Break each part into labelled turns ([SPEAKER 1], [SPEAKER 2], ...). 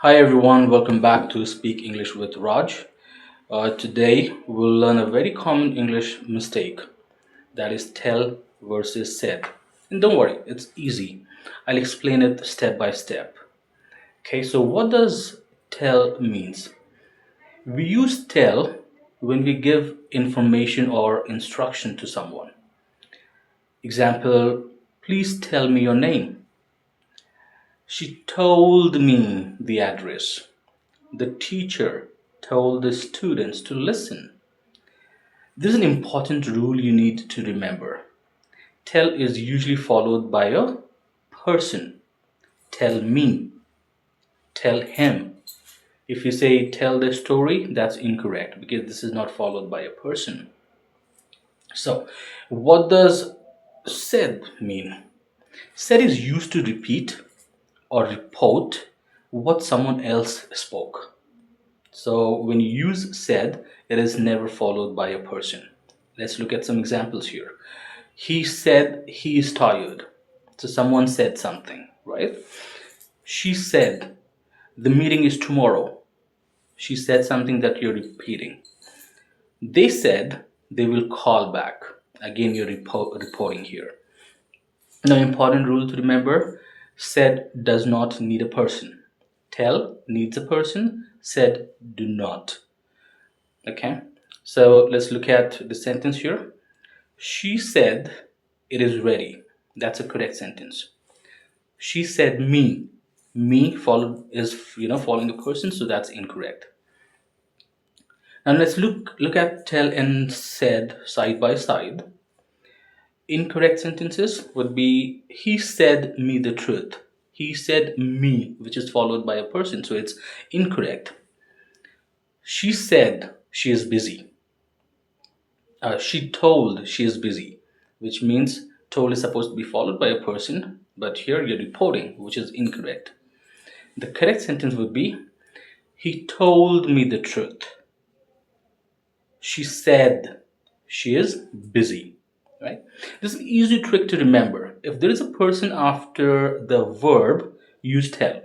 [SPEAKER 1] Hi everyone, welcome back to Speak English with Raj. Today we'll learn a very common English mistake, that is tell versus said. And don't worry, it's easy. I'll explain it step by step. Okay, so what does tell means? We use tell when we give information or instruction to someone. Example, please tell me your name. She told me the address. The teacher told the students to listen. This is an important rule you need to remember. Tell is usually followed by a person. Tell me. Tell him. If you say tell the story, that's incorrect because this is not followed by a person. So, what does said mean? Said is used to repeat or report what someone else spoke. So when you use said, it is never followed by a person. Let's look at some examples here. He said he is tired. So someone said something, right? She said the meeting is tomorrow. She said something that you're repeating. They said they will call back. Again, you're reporting here. Now, important rule to remember, said does not need a person. Tell needs a person, said do not. Okay, so let's look at the sentence here. She said it is ready. That's a correct sentence. She said me. Me followed is following the person, so that's incorrect. Now let's look at tell and said side by side. Incorrect sentences would be he said me the truth. He said me, which is followed by a person, so it's incorrect. She said she is busy. She told she is busy, which means told is supposed to be followed by a person, but here you're reporting, which is incorrect. The correct sentence would be he told me the truth. She said she is busy. Right? This is an easy trick to remember. If there is a person after the verb, use tell.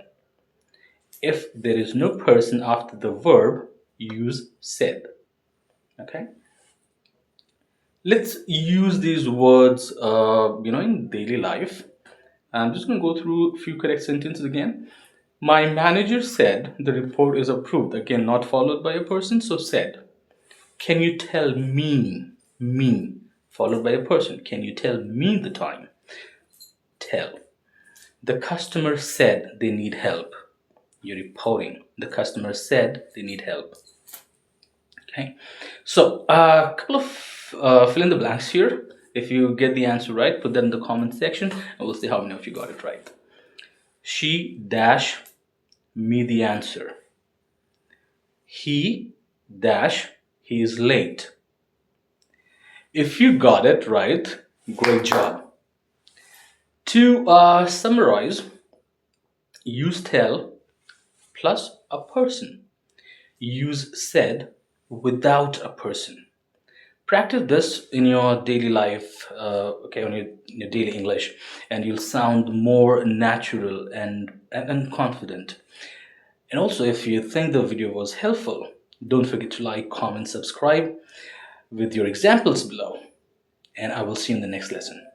[SPEAKER 1] If there is no person after the verb, use said. Okay? Let's use these words in daily life. I'm just going to go through a few correct sentences again. My manager said the report is approved. Again, not followed by a person, so said. Can you tell me, followed by a person. Can you tell me the time? Tell. The customer said they need help. You're reporting. The customer said they need help. Okay, so a couple of fill in the blanks here. If you get the answer right, put that in the comment section and we'll see how many of you got it right. She dash me the answer. He dash he is late. If you got it right, great job. To summarize, use tell plus a person. Use said without a person. Practice this in your daily life, on your daily English, and you'll sound more natural and confident. And also, if you think the video was helpful, don't forget to like, comment, subscribe with your examples below. And I will see you in the next lesson.